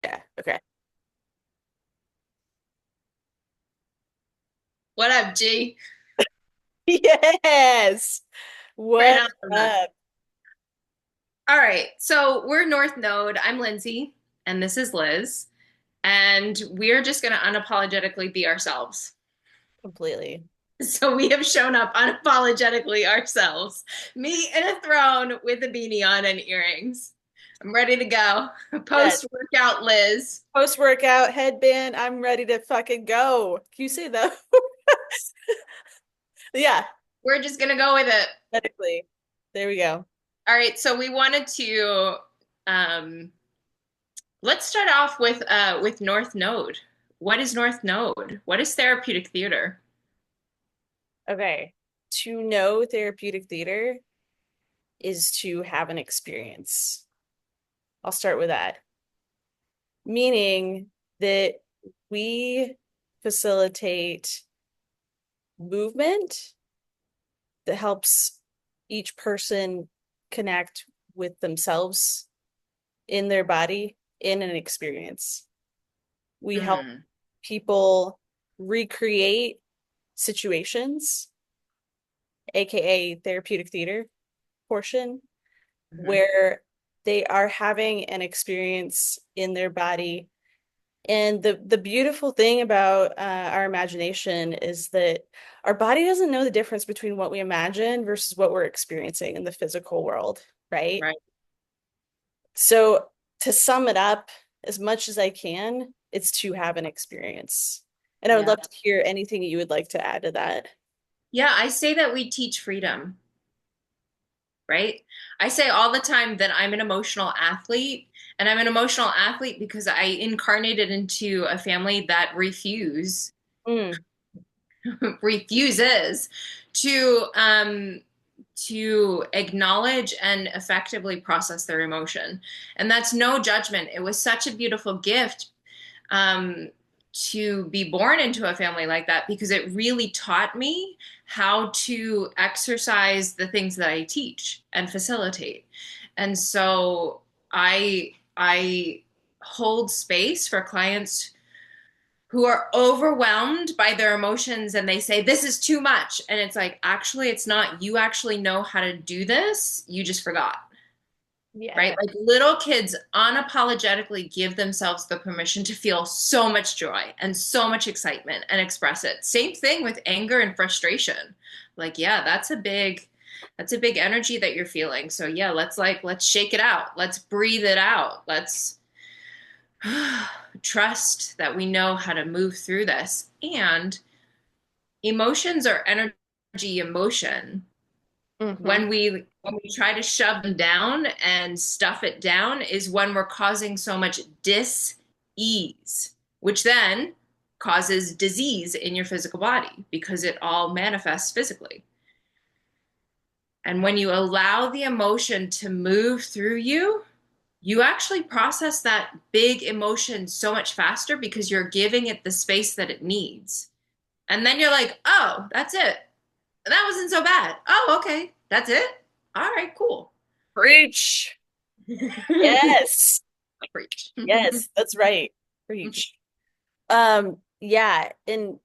Yeah. Okay. What up, G? Yes. Right What on the month. up? All right, so we're North Node. I'm Lindsay, and this is Liz, and we're just going to unapologetically be ourselves. Completely. So we have shown up unapologetically ourselves. Me in a throne with a beanie on and earrings. I'm ready to go. Yes. Post workout, Liz. Post-workout headband. I'm ready to fucking go. Can you say that? Yeah. We're just going to go with it. Medically. There we go. All right, so we wanted to um, let's start off with North Node. What is North Node? What is therapeutic theater? Okay. To know therapeutic theater is to have an experience. I'll start with that. Meaning that we facilitate movement that helps each person connect with themselves in their body in an experience. We help Hmm. people recreate situations, aka therapeutic theater portion, Hmm. where they are having an experience in their body. And the beautiful thing about our imagination is that our body doesn't know the difference between what we imagine versus what we're experiencing in the physical world, right? Right. So to sum it up as much as I can, it's to have an experience. And I would Yeah. love to hear anything you would like to add to that. Yeah, I say that we teach freedom, right? I say all the time that I'm an emotional athlete, and I'm an emotional athlete because I incarnated into a family that Mm, refuses to acknowledge and effectively process their emotion. And that's no judgment. It was such a beautiful gift um, to be born into a family like that because it really taught me how to exercise the things that I teach and facilitate. And so I hold space for clients who are overwhelmed by their emotions and they say this is too much, and it's like actually it's not. You actually know how to do this, you just forgot. Right? yeah. Like little kids unapologetically give themselves the permission to feel so much joy and so much excitement and express it. Same thing with anger and frustration. Like, yeah, that's a big energy that you're feeling. So yeah, let's shake it out. Let's breathe it out. Let's trust that we know how to move through this. And emotions are energy emotion. Hmm. When we try to shove them down and stuff it down is when we're causing so much dis-ease, which then causes disease in your physical body because it all manifests physically. And when you allow the emotion to move through you, you actually process that big emotion so much faster because you're giving it the space that it needs. And then you're like, oh, that's it. That wasn't so bad. Oh, okay. That's it. All right, cool. Preach. Yes. Preach. Yes, that's right. Preach. Yeah, and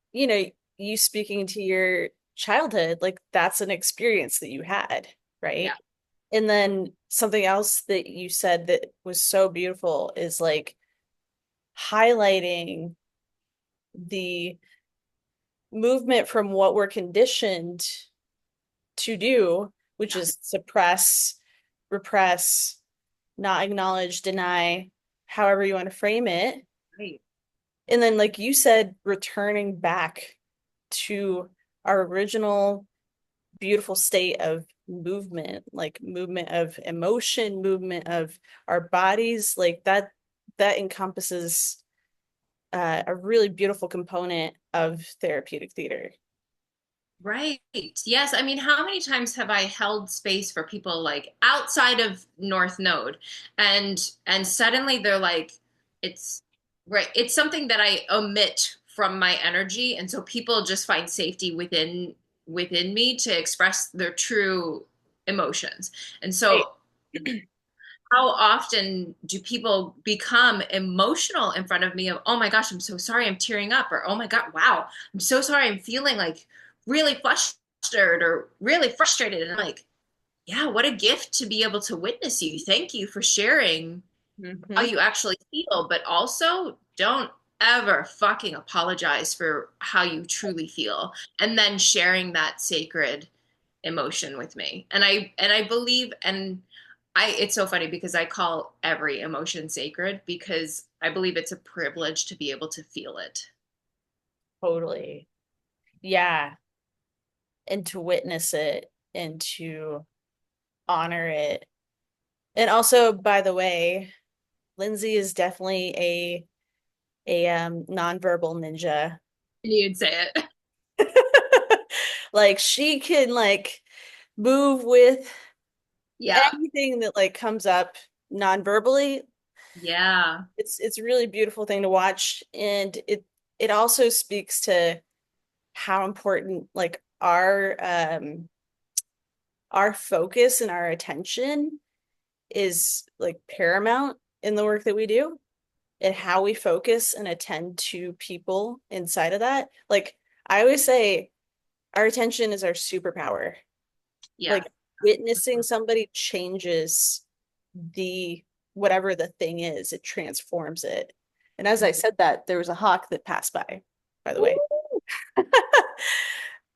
you speaking to your childhood, like that's an experience that you had, Yeah. right? And then something else that you said that was so beautiful is like highlighting the movement from what we're conditioned to do, which Yeah. is suppress, repress, not acknowledge, deny, however you want to frame it. Right. And then, like you said, returning back to our original beautiful state of movement, like movement of emotion, movement of our bodies, like that encompasses a really beautiful component of therapeutic theater. Right. Yes. I mean, how many times have I held space for people like outside of North Node and suddenly they're like, it's right. It's something that I omit from my energy. And so people just find safety within me to express their true emotions. And Right. so how often do people become emotional in front of me of, oh my gosh, I'm so sorry, I'm tearing up, or oh my God, wow, I'm so sorry, I'm feeling like really flustered or really frustrated. And I'm like, yeah, what a gift to be able to witness you. Thank you for sharing how Hmm. you actually feel, but also don't ever fucking apologize for how you truly feel. And then sharing that sacred emotion with me. And I believe and I it's so funny because I call every emotion sacred because I believe it's a privilege to be able to feel it. Totally. Yeah. And to witness it and to honor it. And also, by the way, Lindsay is definitely a nonverbal ninja. You'd say it. Like she can like move with Yeah. anything that like comes up non-verbally. Yeah. It's a really beautiful thing to watch, and it also speaks to how important like our focus and our attention is like paramount in the work that we do, and how we focus and attend to people inside of that. Like I always say, our attention is our superpower. Yeah. Like witnessing somebody changes the whatever the thing is, it transforms it. And as I said that, there was a hawk that passed by the way. Woo!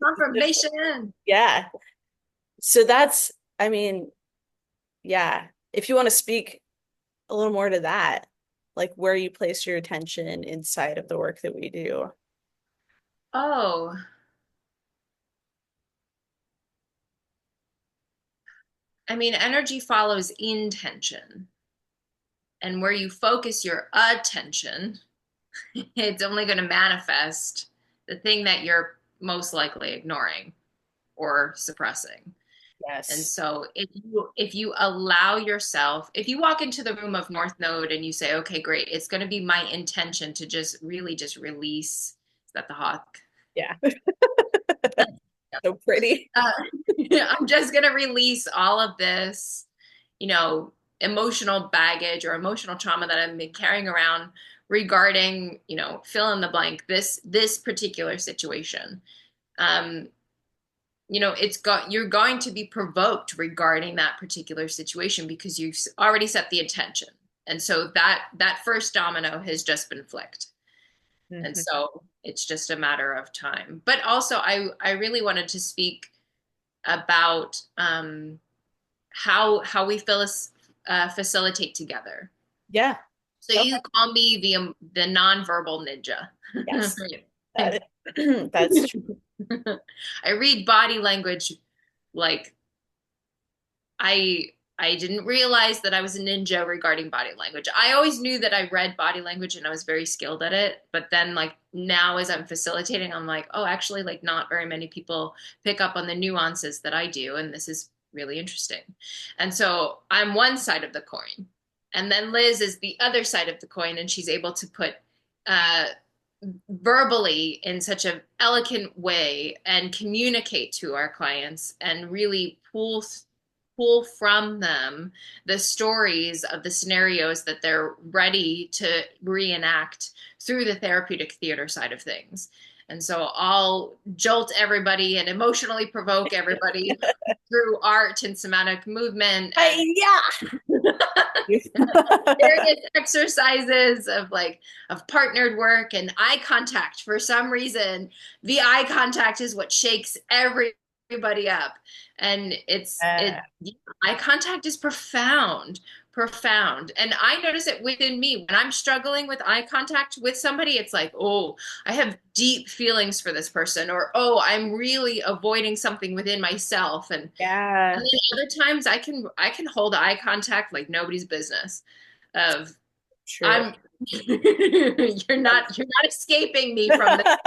Confirmation. Yeah. So that's, I mean, yeah. If you want to speak a little more to that, like where you place your attention inside of the work that we do. Oh, I mean, energy follows intention. And where you focus your attention, it's only going to manifest the thing that you're most likely ignoring or suppressing. And Yes. so if you allow yourself, if you walk into the room of North Node and you say, okay, great, it's going to be my intention to just really just release, is that the hawk? Yeah. So pretty. Uh, I'm just going to release all of this, you know, emotional baggage or emotional trauma that I've been carrying around regarding, fill in the blank, this particular situation. Um, you're going to be provoked regarding that particular situation because you've already set the intention. And so that first domino has just been flicked. And Mhm. so it's just a matter of time. But also I really wanted to speak about how we facilitate together. Yeah. So Okay. you call me the nonverbal ninja. Yes. That is, that's true. I read body language like I I didn't realize that I was a ninja regarding body language. I always knew that I read body language and I was very skilled at it, but then like now as I'm facilitating, I'm like, oh, actually like not very many people pick up on the nuances that I do, and this is really interesting. And so I'm one side of the coin. And then Liz is the other side of the coin, and she's able to put uh verbally in such an elegant way and communicate to our clients and really pull from them the stories of the scenarios that they're ready to reenact through the therapeutic theater side of things. And so I'll jolt everybody and emotionally provoke everybody through art and somatic movement and Yeah. various exercises of partnered work and eye contact. For some reason, the eye contact is what shakes everybody up. And Uh, eye contact is profound. And I notice it within me when I'm struggling with eye contact with somebody. It's like, oh, I have deep feelings for this person, or oh, I'm really avoiding something within myself. And yeah. then other times I can hold eye contact like nobody's business. Of True. I'm you're not escaping me from this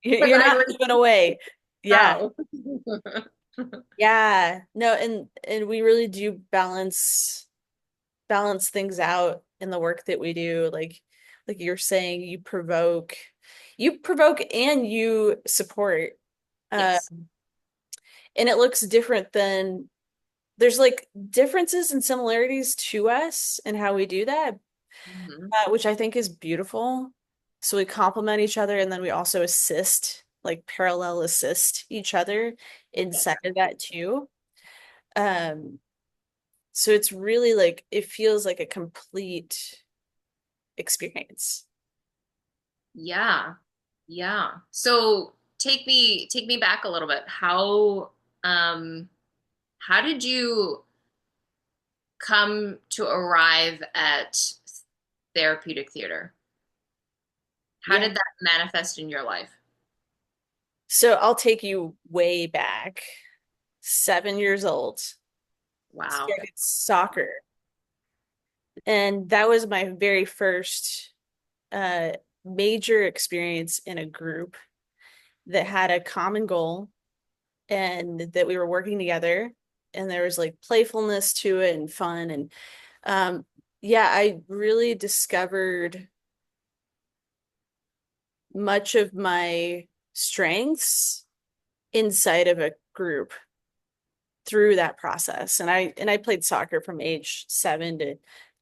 because You're I not already moving away. Yeah. know. Yeah. No, and we really do balance things out in the work that we do. Like you're saying, you provoke and you support. Uh, Yes. and it looks different than there's like differences and similarities to us and how we do that, Hmm. which I think is beautiful. So we complement each other and then we also assist, like parallel assist each other inside of that too. Um, so it's really like it feels like a complete experience. Yeah. Yeah. So take me back a little bit. Um how did you come to arrive at therapeutic theater? How Yeah. did that manifest in your life? So I'll take you way back, 7 years old, Wow. started soccer. And that was my very first uh, major experience in a group that had a common goal and that we were working together. And there was like playfulness to it and fun. And um, yeah, I really discovered much of my strengths inside of a group through that process. And I played soccer from age 7 to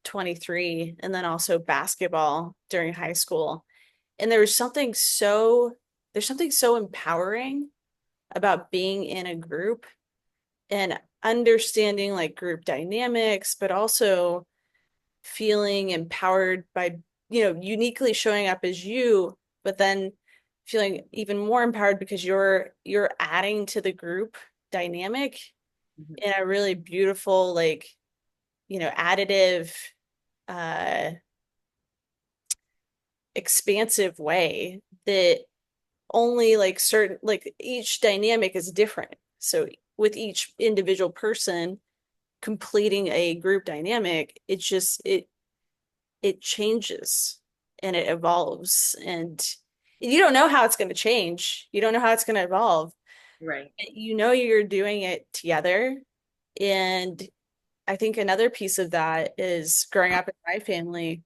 23 and then also basketball during high school. And there's something so empowering about being in a group and understanding like group dynamics, but also feeling empowered by, uniquely showing up as you, but then feeling even more empowered because you're adding to the group dynamic Mhm. in a really beautiful, like, additive, uh, expansive way that only like certain, like each dynamic is different. So with each individual person completing a group dynamic, it changes and it evolves and you don't know how it's going to change. You don't know how it's going to evolve. Right. You're doing it together. And I think another piece of that is growing up in my family,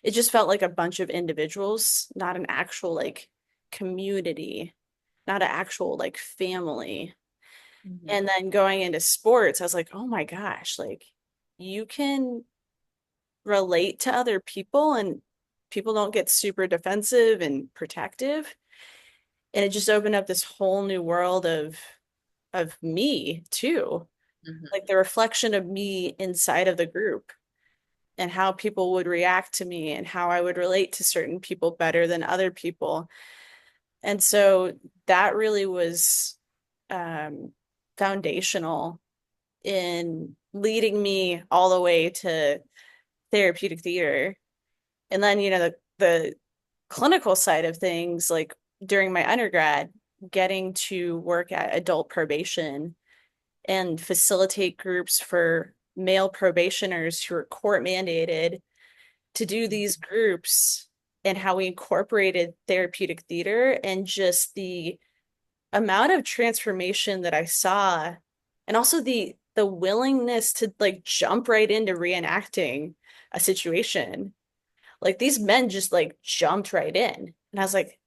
it just felt like a bunch of individuals, not an actual like community, not an actual like family. Mhm. And then going into sports, I was like, oh my gosh, like you can relate to other people and people don't get super defensive and protective. And it just opened up this whole new world of me too, Mhm. like the reflection of me inside of the group and how people would react to me and how I would relate to certain people better than other people. And so that really was um, foundational in leading me all the way to therapeutic theater. And then, the clinical side of things, like during my undergrad, getting to work at adult probation and facilitate groups for male probationers who are court mandated to do these groups and how we incorporated therapeutic theater and just the amount of transformation that I saw and also the willingness to like jump right into reenacting a situation. Like these men just like jumped right in. And I was like,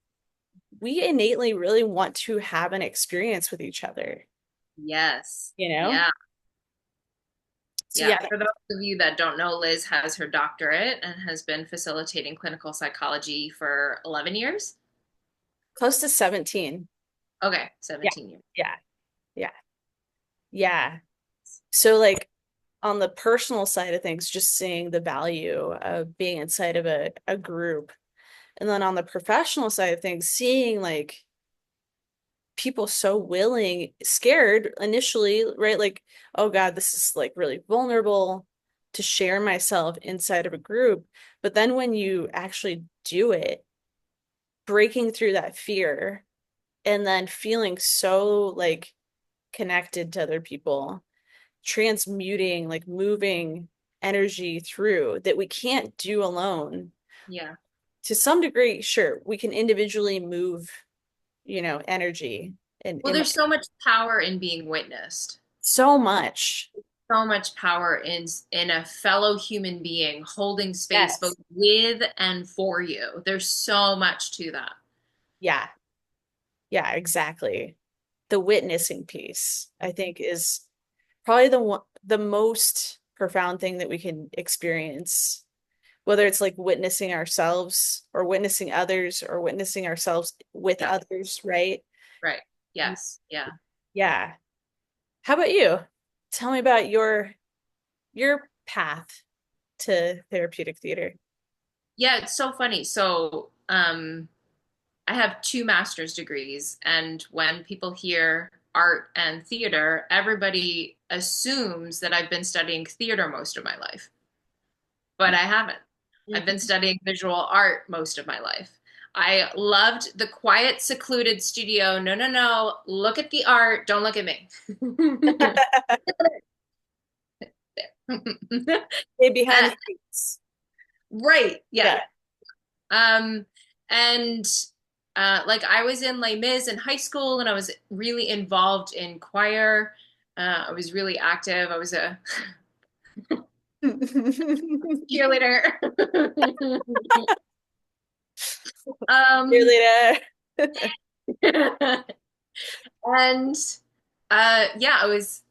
we innately really want to have an experience with each other, Yes. you know? Yeah. So Yeah. yeah, For those of you that don't know, Liz has her doctorate and has been facilitating clinical psychology for 11 years. close to 17. Okay, Yeah. 17 years. Yeah. Yeah. Yeah. So like on the personal side of things, just seeing the value of being inside of a group. And then on the professional side of things, seeing like people so willing, scared initially, right? Like, oh God, this is like really vulnerable to share myself inside of a group. But then when you actually do it, breaking through that fear and then feeling so like connected to other people, transmuting, like moving energy through that we can't do alone. Yeah. To some degree, sure, we can individually move, energy Well, in there's like so much power in being witnessed. so much. So much power in a fellow human being holding space both Yes. with and for you. There's so much to that. Yeah. Yeah, exactly. The witnessing piece, I think, is probably the most profound thing that we can experience, whether it's like witnessing ourselves or witnessing others or witnessing ourselves with Yeah, others, right? right. Yes. Yeah. Yeah. How about you? Tell me about your path to therapeutic theater. Yeah, it's so funny. So, I have two master's degrees, and when people hear art and theater, everybody assumes that I've been studying theater most of my life, but I haven't. I've been Mhm. studying visual art most of my life. I loved the quiet, secluded studio. No, no, no. Look at the art. Don't look at me. Stay behind Uh, the scenes. right. Yeah. Yeah. Um, and like I was in Les Mis in high school and I was really involved in choir. I was really active. I was a cheerleader. um, Cheerleader. and yeah, I was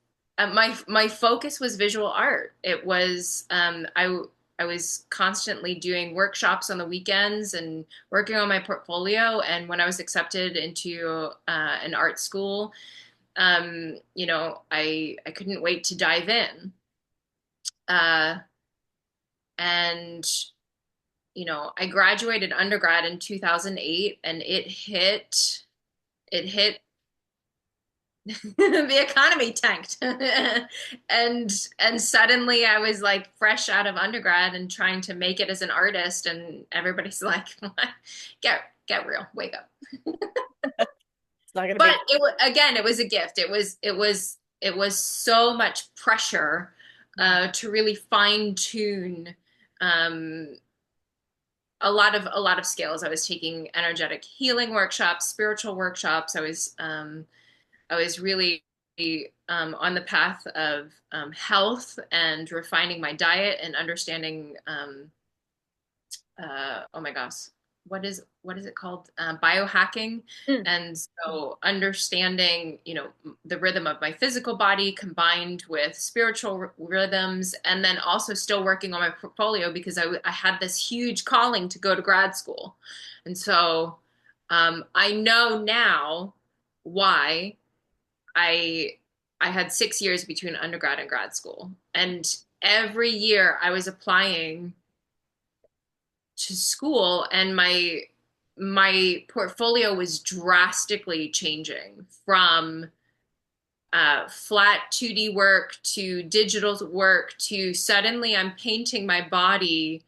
my focus was visual art. It was I was constantly doing workshops on the weekends and working on my portfolio. And when I was accepted into an art school, I couldn't wait to dive in. Uh, and I graduated undergrad in 2008, and it hit the economy tanked. And suddenly I was like fresh out of undergrad and trying to make it as an artist, and everybody's like, get real, wake up. It's not gonna But be. again, it was a gift. It was so much pressure to really fine tune um, a lot of skills. I was taking energetic healing workshops, spiritual workshops. I was really on the path of health and refining my diet and understanding. Oh my gosh, what is it called? Biohacking. Mm. And so understanding, the rhythm of my physical body combined with spiritual rhythms, and then also still working on my portfolio because I had this huge calling to go to grad school. And so I know now why I I had 6 years between undergrad and grad school. And every year I was applying to school, and my portfolio was drastically changing from flat 2D work to digital work to suddenly I'm painting my body,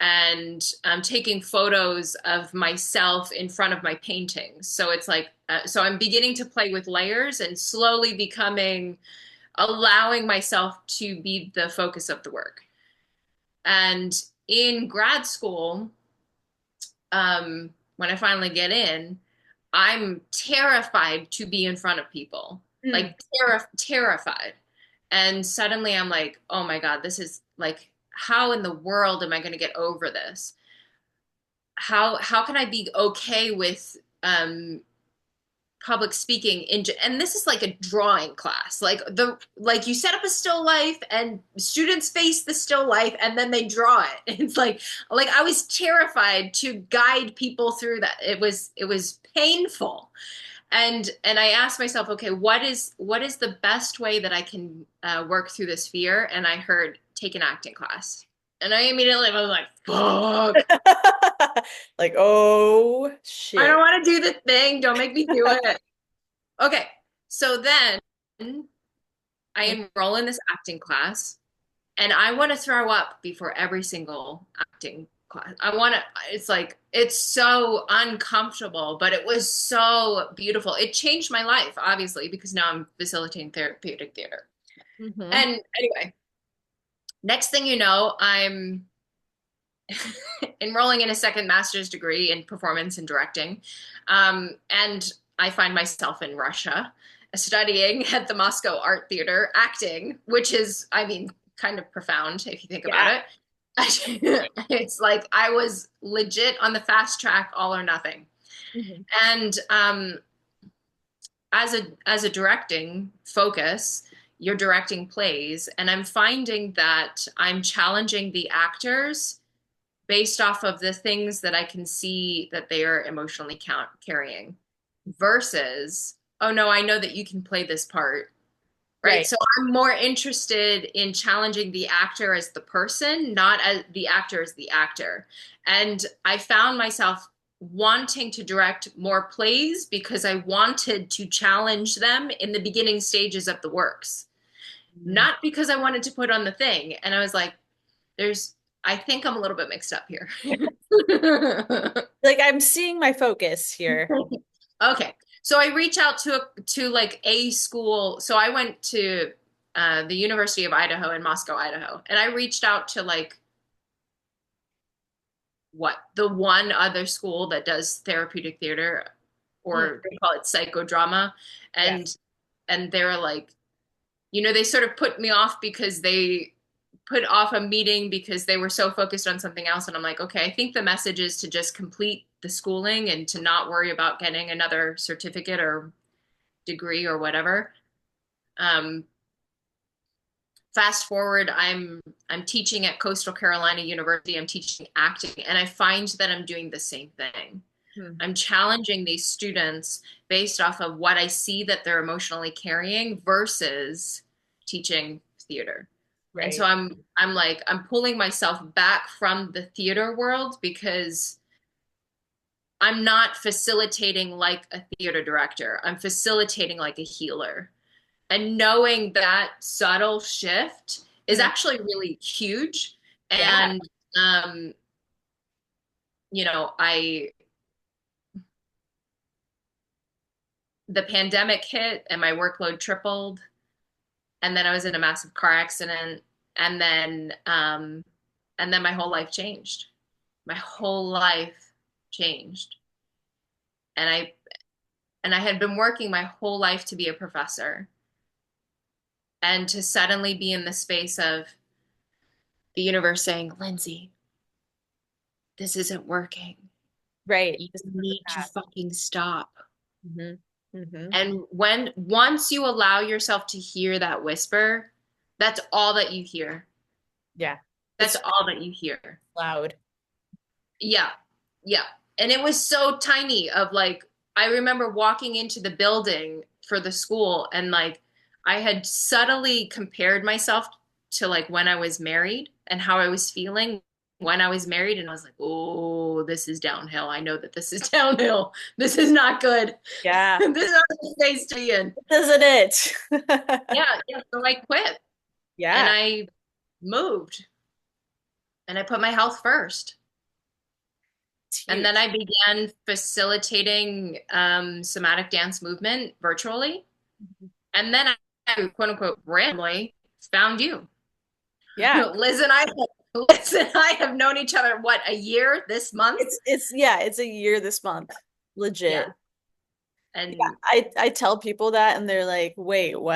and I'm taking photos of myself in front of my paintings. So it's like, so I'm beginning to play with layers and slowly allowing myself to be the focus of the work. And in grad school, when I finally get in, I'm terrified to be in front of people, Mm. like terrified. And suddenly I'm like, oh my God, this is like, how in the world am I going to get over this? How can I be okay with public speaking and this is like a drawing class, like you set up a still life and students face the still life and then they draw it. It's like I was terrified to guide people through that. It was painful. And I asked myself, okay, what is the best way that I can work through this fear? And I heard, take an acting class. And I immediately was like, fuck, Like, oh I don't shit. want to do the thing, don't make me do it. Okay, so then I enroll in this acting class, and I want to throw up before every single acting class. It's like, it's so uncomfortable, but it was so beautiful. It changed my life, obviously, because now I'm facilitating therapeutic theater. Mm-hmm. And anyway, next thing you know, I'm enrolling in a second master's degree in performance and directing. And I find myself in Russia studying at the Moscow Art Theater acting, which is, I mean, kind of profound if you think about Yeah. it. It's like I was legit on the fast track, all or nothing. Mhm. And as a directing focus, you're directing plays, and I'm finding that I'm challenging the actors based off of the things that I can see that they are emotionally carrying versus, oh no, I know that you can play this part. Right. Right. So I'm more interested in challenging the actor as the person, not as the actor as the actor. And I found myself wanting to direct more plays because I wanted to challenge them in the beginning stages of the works, Mm. not because I wanted to put on the thing. And I was like, I think I'm a little bit mixed up here. Like I'm seeing my focus here. Okay. So I reach out to like a school. So I went to the University of Idaho in Moscow, Idaho, and I reached out to like the one other school that does therapeutic theater, Mm. or they call it psychodrama, Yeah. and they're like, they sort of put me off because they put off a meeting because they were so focused on something else. And I'm like, okay, I think the message is to just complete the schooling and to not worry about getting another certificate or degree or whatever. Um, Fast forward, I'm teaching at Coastal Carolina University. I'm teaching acting, and I find that I'm doing the same thing. Hmm. I'm challenging these students based off of what I see that they're emotionally carrying versus teaching theater. And so Right. I'm pulling myself back from the theater world because I'm not facilitating like a theater director. I'm facilitating like a healer. And knowing that subtle shift is Mm. actually really huge. Yeah. And um, I the pandemic hit and my workload tripled, and then I was in a massive car accident, and then my whole life changed. My whole life changed. And I had been working my whole life to be a professor. And to suddenly be in the space of the universe saying, Lindsay, this isn't working. Right. You This is the need to path. fucking stop. Hmm. Hmm. And once you allow yourself to hear that whisper, that's all that you hear. Yeah. That's It's all that you hear. loud. Yeah. Yeah. And it was so tiny of like, I remember walking into the building for the school, and like I had subtly compared myself to like when I was married and how I was feeling when I was married. And I was like, oh, this is downhill. I know that this is downhill. This is not good. Yeah. This is not a space to be in. Isn't it? Yeah. Yeah. So I quit and Yeah. I moved and I put my health first. It's And then huge. I began facilitating somatic dance movement virtually. Mhm. And then I, quote unquote, randomly found you. Yeah. Liz and I have known each other, what, a year this month? It's yeah, it's a year this month. Yeah. Legit. Yeah, And I tell people that and they're like, "Wait, what?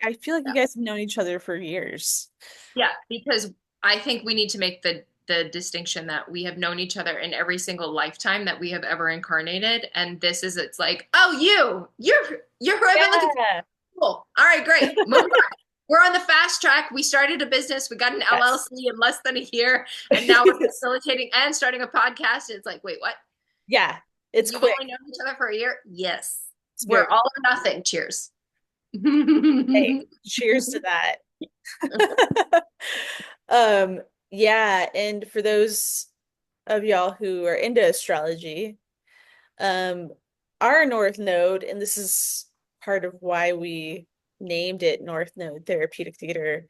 I feel like you yeah, guys have known each other for years." yeah, because I think we need to make the distinction that we have known each other in every single lifetime that we have ever incarnated. And this is, it's like, oh, you're who I've been looking for. Yeah. Cool. All right, great. Moving on. We're on the fast track. We started a business. We got an Yes. LLC in less than a year, and now we're facilitating and starting a podcast. It's like, wait, what? Yeah. It's You've quick. only known each other for a year? Yes. It's We're very all or nothing. Cheers. hey, cheers to that. Um, yeah, and for those of y'all who are into astrology, um, our North Node, and this is part of why we named it North Node Therapeutic Theater,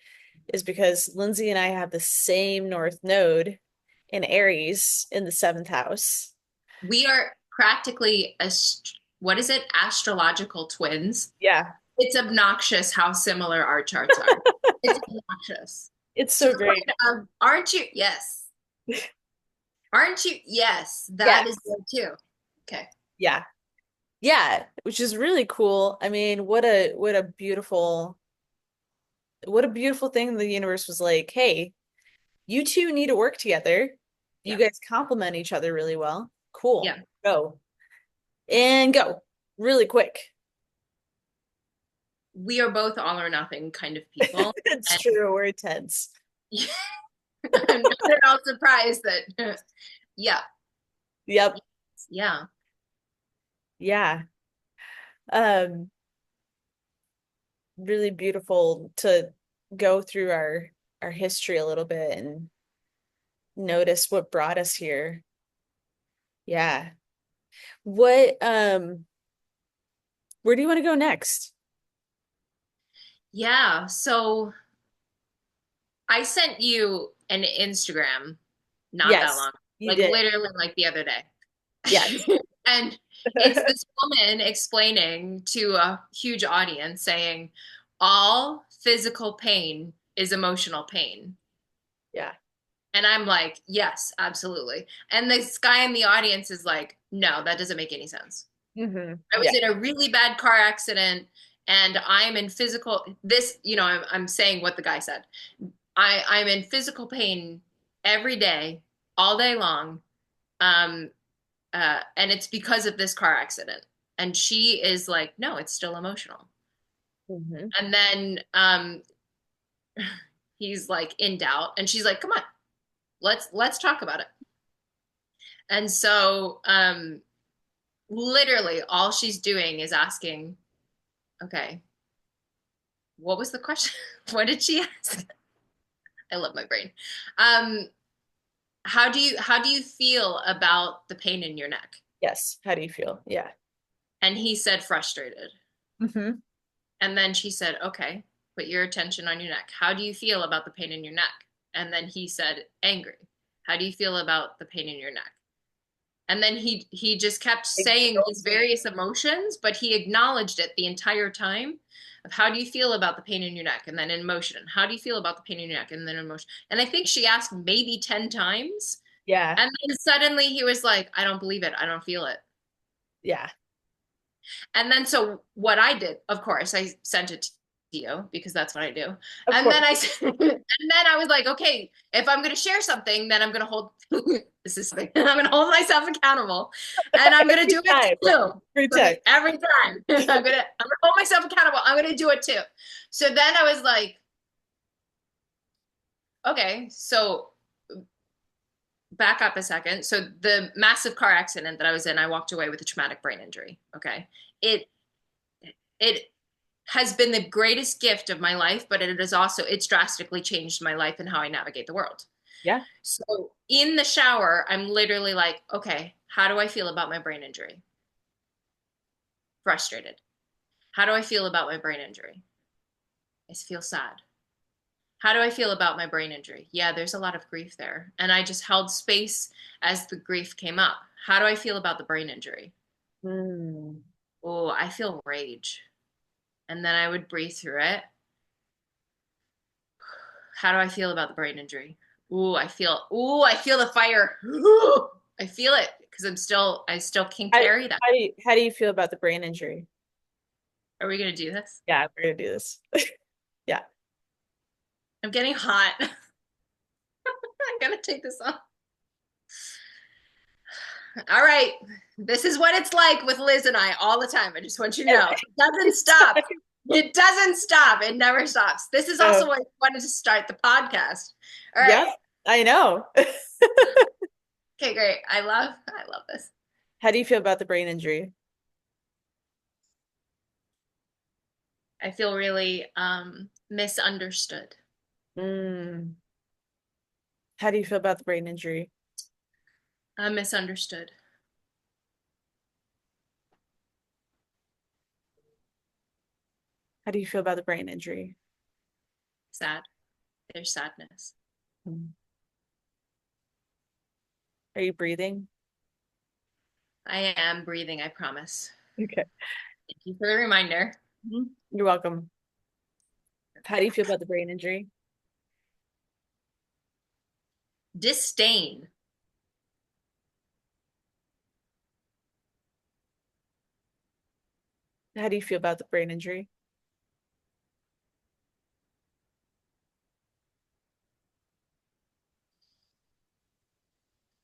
is because Lindsay and I have the same North Node in Aries in the seventh house. We are practically, what is it? Astrological twins. Yeah, It's obnoxious how similar our charts are. It's obnoxious. it's To so the great. point of, aren't you? Yes. Aren't you? Yes. That is Yes. good too. Okay. Yeah. Yeah, which is really cool. I mean, what a beautiful thing the universe was like, hey, you two need to work together. You Yeah. guys complement each other really well. Cool. Yeah. Go. And go. Really quick. we are both all or nothing kind of people. It's And true. We're intense. I'm not at all surprised that, yeah, Yep. yeah, Yeah. Um, really beautiful to go through our history a little bit and notice what brought us here. Yeah. What where do you want to go next? yeah. So I sent you an Instagram not that Yes, long, you like did. literally like the other day. Yes. And it's this woman explaining to a huge audience saying, all physical pain is emotional pain. Yeah. And I'm like, yes, absolutely. And this guy in the audience is like, no, that doesn't make any sense. I Yeah. was in a really bad car accident and I'm in physical, this, I'm saying what the guy said. I'm in physical pain every day, all day long. Um, and it's because of this car accident. And she is like, no, it's still emotional. Hmm. And then he's like in doubt, and she's like, come on, let's talk about it. And so literally all she's doing is asking, okay, what was the question? What did she ask? I love my brain. Um, how do you feel about the pain in your neck? Yes. How do you feel? Yeah. And he said frustrated. Hmm. And then she said, okay, put your attention on your neck. How do you feel about the pain in your neck? And then he said, angry. How do you feel about the pain in your neck? And then he just kept saying his various emotions, but he acknowledged it the entire time of how do you feel about the pain in your neck? And then in emotion. How do you feel about the pain in your neck? And then emotion. And I think she asked maybe 10 times. Yeah. And then suddenly he was like, I don't believe it. I don't feel it. Yeah. And then so what I did, of course, I sent it to you because that's what I do. Of And course. then and then I was like, okay, if I'm going to share something, then I'm going to hold this is I'm going to hold myself accountable, and I'm going to Every do it time. too. Every time. Every time I'm going to hold myself accountable. I'm going to do it too. So then I was like, okay, so back up a second. So the massive car accident that I was in, I walked away with a traumatic brain injury. Okay. It has been the greatest gift of my life, but it's drastically changed my life and how I navigate the world. Yeah. So in the shower, I'm literally like, okay, how do I feel about my brain injury? Frustrated. How do I feel about my brain injury? I feel sad. How do I feel about my brain injury? Yeah, there's a lot of grief there. And I just held space as the grief came up. How do I feel about the brain injury? Mm. Oh, I feel rage. And then I would breathe through it. How do I feel about the brain injury? Ooh, I feel the fire. Ooh, I feel it because I still can carry that. How do you feel about the brain injury? Are we gonna do this? Yeah, we're gonna do this. Yeah. I'm getting hot. I'm gonna take this off. All right. This is what it's like with Liz and I all the time. I just want you to know. It doesn't stop. It doesn't stop. It never stops. This is Oh, also why I wanted to start the podcast. All right. yep, I know. Okay, great. I love this. How do you feel about the brain injury? I feel really misunderstood. Mm. How do you feel about the brain injury? I'm misunderstood. How do you feel about the brain injury? Sad. There's sadness. Mm. Are you breathing? I am breathing, I promise. Okay. Thank you for the reminder. Mhm. You're welcome. How do you feel about the brain injury? Disdain. How do you feel about the brain injury?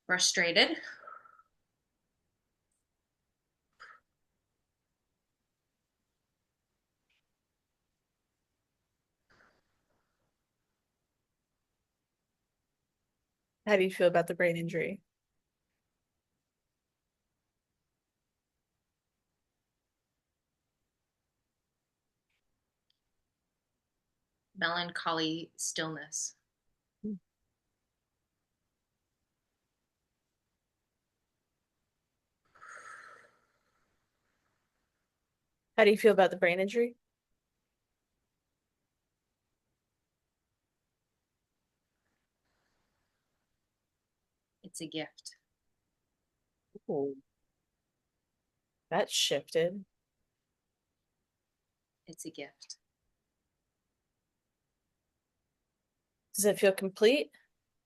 Frustrated. How do you feel about the brain injury? Melancholy stillness. How do you feel about the brain injury? It's a gift. Ooh, that shifted. It's a gift. Does it feel complete?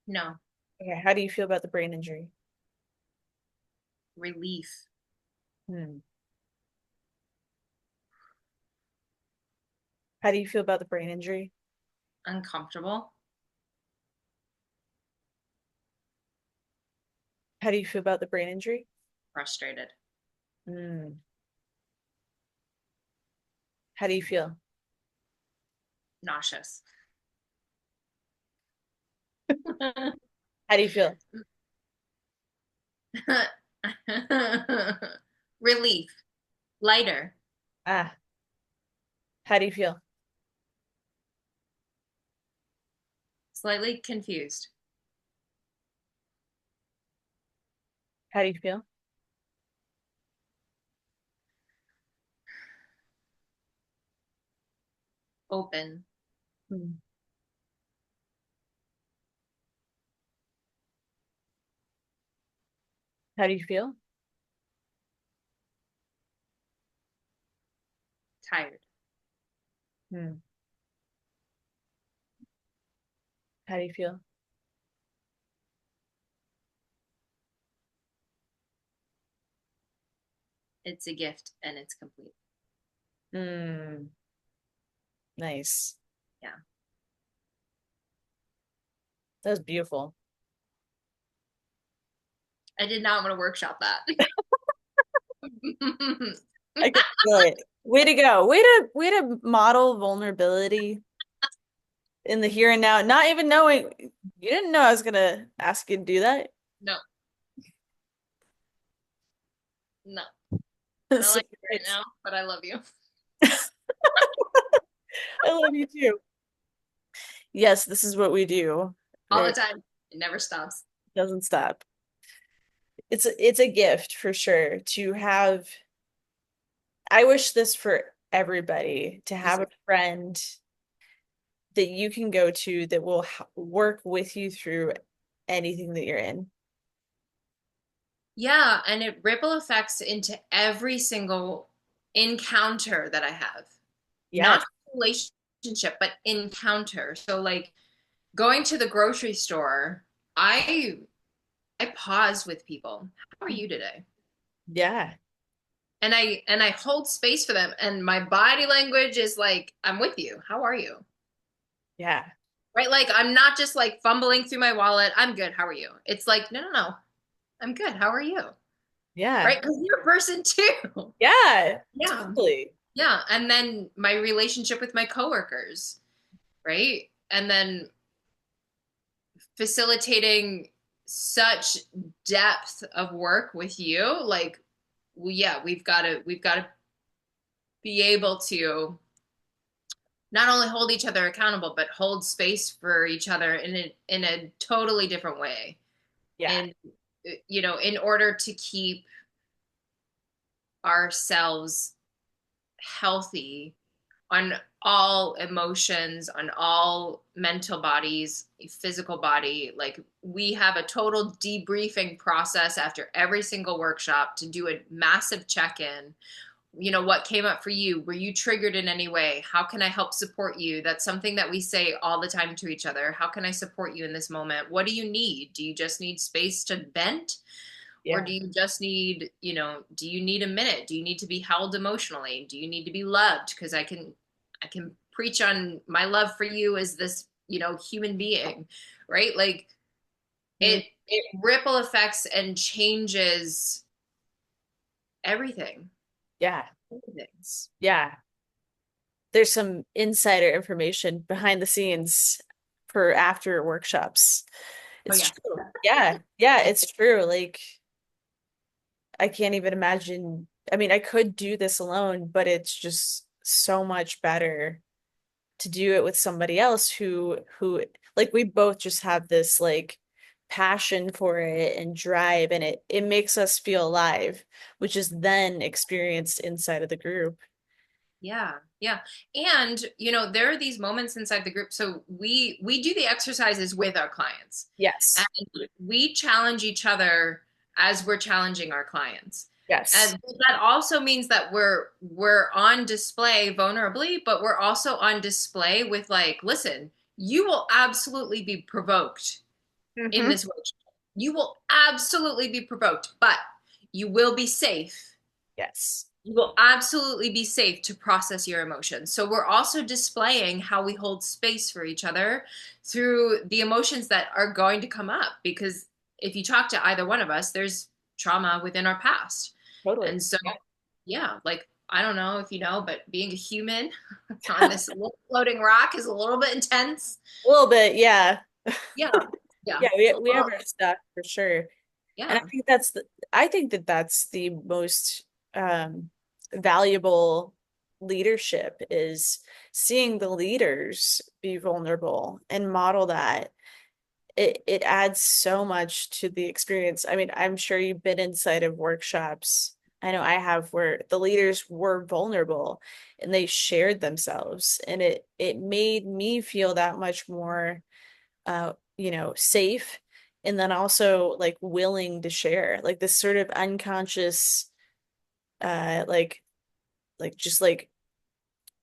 No. Okay, how do you feel about the brain injury? Relief. Hmm. How do you feel about the brain injury? Uncomfortable. How do you feel about the brain injury? Frustrated. Hmm. How do you feel? Nauseous. How do you feel? Relief. Lighter. Ah, how do you feel? Slightly confused. How do you feel? Open. Hmm. How do you feel? Tired. Hmm. How do you feel? It's a gift and it's complete. Hmm. Nice. Yeah. That was beautiful. I did not want to workshop that. I can feel it. Way to go. Way to model vulnerability in the here and now. Not even knowing you didn't know I was gonna ask you to do that. No, no. I don't So like it right nice. now, but I love you I love you too. Yes, this is what we do. all the It time. It never stops. doesn't stop. It's a gift for sure to have. I wish this for everybody to have a friend that you can go to that will work with you through anything that you're in. Yeah, and it ripple effects into every single encounter that I have. Yes. Not relationship, but encounter. So like going to the grocery store, I I pause with people. How are you today? Yeah. And I hold space for them and my body language is like I'm with you. How are you? Yeah. Right? Like I'm not just like fumbling through my wallet. I'm good. How are you? It's like no, no, no. I'm good. How are you? Yeah. Right? Because you're a person too. Yeah. Yeah. Totally. Yeah. And then my relationship with my coworkers, right? And then facilitating such depth of work with you, like, well, yeah, we've got to be able to not only hold each other accountable, but hold space for each other in a totally different way. Yeah. And in order to keep ourselves healthy on all emotions, on all mental bodies, physical body. Like we have a total debriefing process after every single workshop to do a massive check in. What came up for you? Were you triggered in any way? How can I help support you? That's something that we say all the time to each other. How can I support you in this moment? What do you need? Do you just need space to vent? Or Yeah. do you just need, do you need a minute? Do you need to be held emotionally? Do you need to be loved? Because I can preach on my love for you as this, human being, right? Like Mm, it ripple effects and changes everything. yeah. Everything. Yeah. There's some insider information behind the scenes for after workshops. Oh It's yeah. true. Yeah. Yeah, it's true. Like I can't even imagine. I mean, I could do this alone, but it's just so much better to do it with somebody else who like we both just have this like passion for it and drive, and it makes us feel alive, which is then experienced inside of the group. Yeah, yeah. And there are these moments inside the group. So we do the exercises with our clients. And Yes. we challenge each other as we're challenging our clients. Yes. And that also means that we're on display vulnerably, but we're also on display with like, listen, you will absolutely be provoked in Hmm. this workshop. You will absolutely be provoked, but you will be safe. Yes. You will absolutely be safe to process your emotions. So we're also displaying how we hold space for each other through the emotions that are going to come up. Because if you talk to either one of us, there's trauma within our past. Totally. And so, Yeah. yeah, like I don't know if you know, but being a human on this little floating rock is a little bit intense. A little bit, yeah. Yeah, yeah, Yeah, it's a we have little, our stuff for sure. And yeah, I think that that's the most um valuable leadership is seeing the leaders be vulnerable and model that. It adds so much to the experience. I mean, I'm sure you've been inside of workshops. I know I have where the leaders were vulnerable and they shared themselves, and it made me feel that much more safe, and then also like willing to share, like this sort of unconscious like just like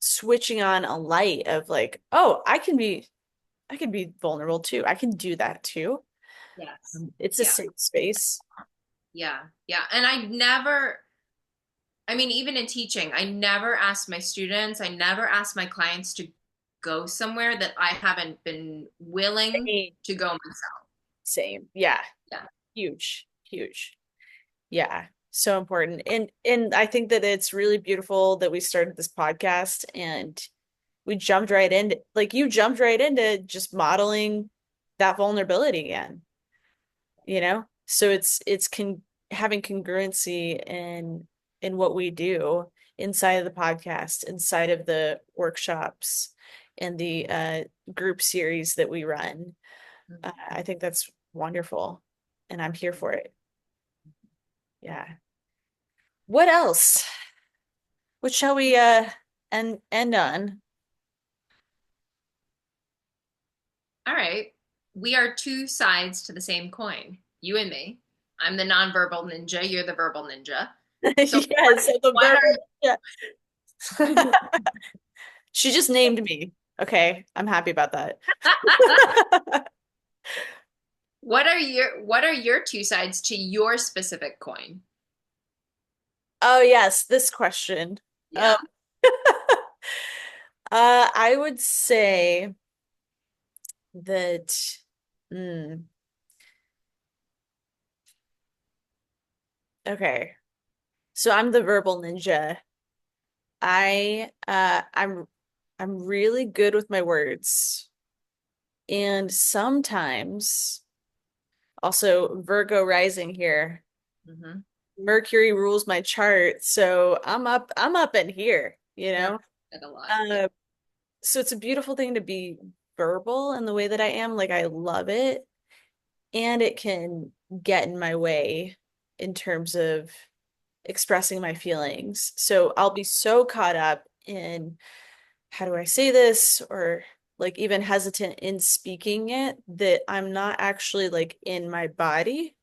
switching on a light of like, oh, I can be vulnerable too. I can do that too. yes, It's a yeah, safe space. yeah, yeah. And I mean, even in teaching, I never ask my students, I never ask my clients to go somewhere that I haven't been willing Same. to go myself. Same. Yeah. Yeah. Huge. Huge. Yeah. So important. And I think that it's really beautiful that we started this podcast and we jumped right into, like, you jumped right into just modeling that vulnerability again, you know? So it's having congruency in what we do inside of the podcast, inside of the workshops and the group series that we run. I think that's wonderful, and I'm here for it. Yeah. What else? What shall we end on? All right. We are two sides to the same coin, you and me. I'm the nonverbal ninja, you're the verbal ninja. So Yes, so the what verbal. Yeah. She just named me. Okay, I'm happy about that. are what are your two sides to your specific coin? Oh yes, this question. Um, Yeah. I would say that, mm, okay. So I'm the verbal ninja. I'm really good with my words. And sometimes also Virgo rising here. Hmm. Mercury rules my chart, so I'm up in here, you Yep. know? Like a lot. Yeah. Uh, so it's a beautiful thing to be verbal in the way that I am. Like I love it. And it can get in my way in terms of expressing my feelings. So I'll be so caught up in how do I say this, or like even hesitant in speaking it, that I'm not actually like in my body.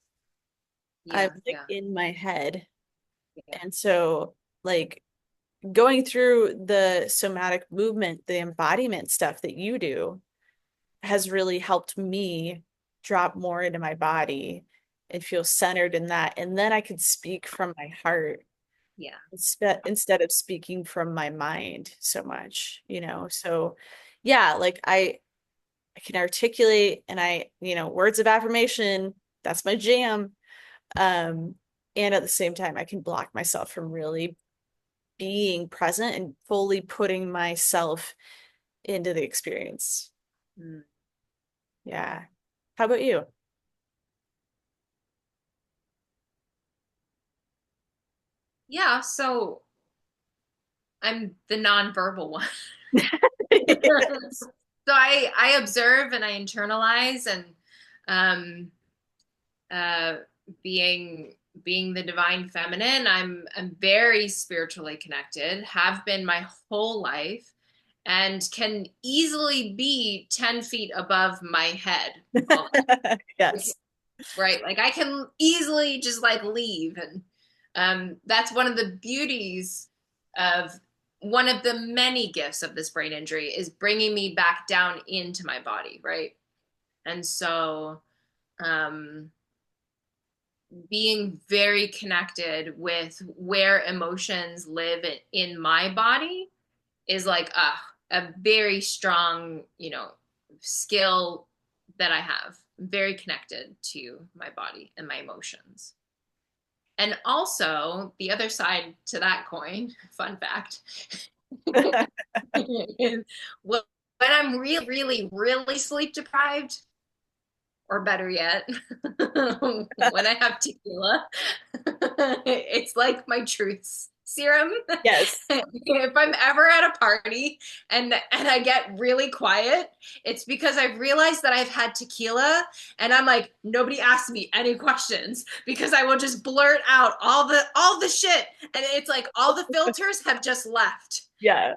I'm Yeah. like Yeah. in my head. Yeah. And so like going through the somatic movement, the embodiment stuff that you do has really helped me drop more into my body and feel centered in that. And then I could speak from my heart Yeah. instead of speaking from my mind so much, you know? So yeah, like I can articulate, and words of affirmation, that's my jam. Um, and at the same time, I can block myself from really being present and fully putting myself into the experience. Mm. Yeah. How about you? Yeah, so I'm the nonverbal one. Yes. So I observe and I internalize and um uh being being the divine feminine, I'm very spiritually connected, have been my whole life, and can easily be 10 feet above my head all the time. Yes. Right? Like I can easily just like leave. And that's one of the beauties of one of the many gifts of this brain injury is bringing me back down into my body, right? And so um, being very connected with where emotions live in my body is like a very strong, skill that I have. I'm very connected to my body and my emotions. And also, the other side to that coin, fun fact, is when I'm really, really, really sleep deprived, or better yet, when I have tequila, it's like my truth serum. Yes. If I'm ever at a party and I get really quiet, it's because I've realized that I've had tequila and I'm like, nobody asks me any questions because I will just blurt out all the shit. And it's like all the filters have just left. Yeah.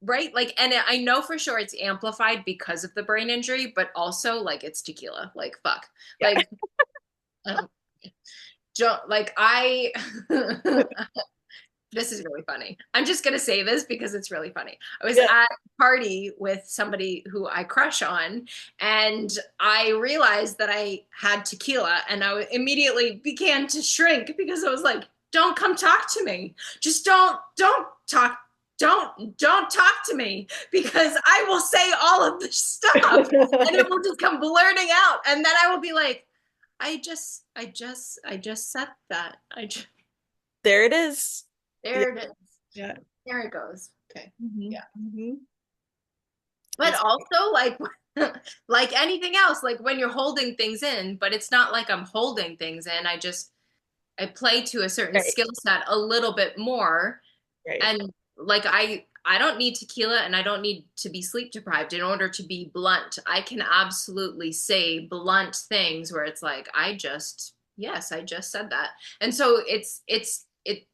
Right? Like, and I know for sure it's amplified because of the brain injury, but also like it's tequila. Like, fuck. Yeah. Like, um, like I, this is really funny. I'm just gonna say this because it's really funny. I was Yeah. at a party with somebody who I crush on, and I realized that I had tequila, and I immediately began to shrink because I was like, "Don't come talk to me. Just don't talk. Don't talk to me because I will say all of this stuff, and it will just come blurting out, and then I will be like, I just said that. I just." There it is. Yeah. There it is. Yeah. There it goes. Okay. Hmm. Yeah. Hmm. But It's also like like anything else, like when you're holding things in, but it's not like I'm holding things in. I play to a certain right. skill set a little bit more. Right. And like I don't need tequila and I don't need to be sleep deprived in order to be blunt. I can absolutely say blunt things where it's like yes, I just said that. And so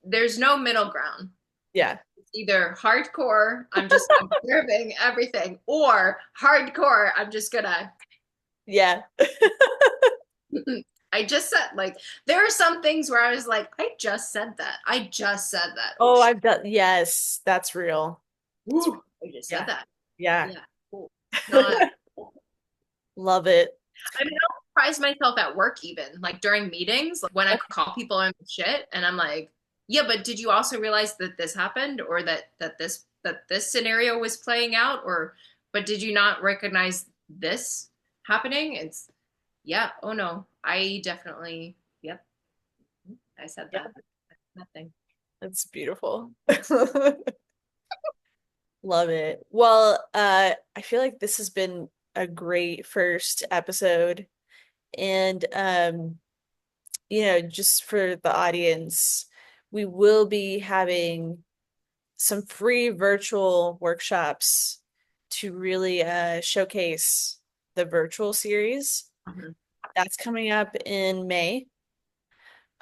there's no middle ground. Yeah. Either hardcore, I'm just observing everything, or hardcore, I'm just gonna. Yeah. I just said, like, there are some things where I was like, I just said that. I just said that. Oh Oh, shit. I've done, yes, that's real. That's real. Woo, I just said Yeah. that. Yeah. Yeah. Cool. Not. Love it. I mean, I'll surprise myself at work even, like during meetings, like when I Okay. call people on shit, and I'm like, yeah, but did you also realize that this happened, or that this scenario was playing out, or but did you not recognize this happening? It's yeah. Oh no, I definitely. Yep, I said Yeah, that. Nothing. that's beautiful. Love it. Well, I feel like this has been a great first episode. And just for the audience, we will be having some free virtual workshops to really showcase the virtual series. Mhm. That's coming up in May.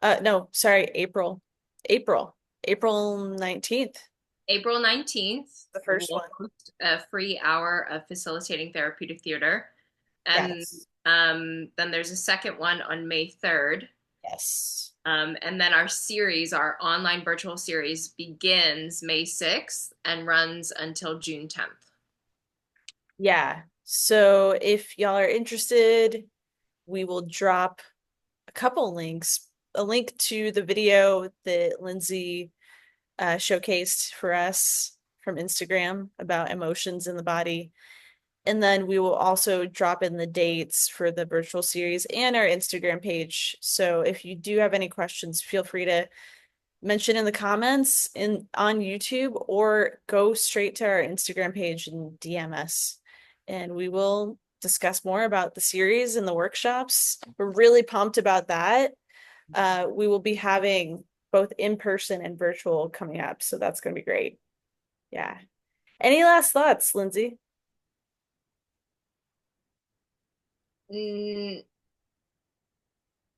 No, sorry, April. April. April 19th, April 19th, the first we'll one. host a free hour of facilitating therapeutic theater. And Yes. then there's a second one on May 3rd. Yes. And then our online virtual series begins May 6th and runs until June 10th. Yeah. So if y'all are interested, we will drop a couple links. A link to the video that Lindsay showcased for us from Instagram about emotions in the body. And then we will also drop in the dates for the virtual series and our Instagram page. So if you do have any questions, feel free to mention in the comments on YouTube or go straight to our Instagram page and DM us. And we will discuss more about the series and the workshops. We're really pumped about that. We will be having both in person and virtual coming up. So that's going to be great. Yeah. Any last thoughts, Lindsay? Mm,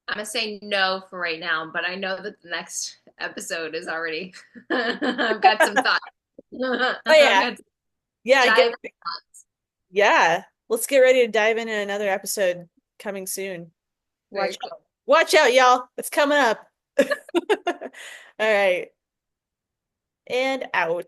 I'm gonna say no for right now, but I know that the next episode is already. I've got some thoughts. Oh I've yeah. got some Yeah, dive thoughts. yeah. Let's get ready to dive into another episode coming soon. Very Watch cool. out. Watch out, y'all. It's coming up. All right. And out.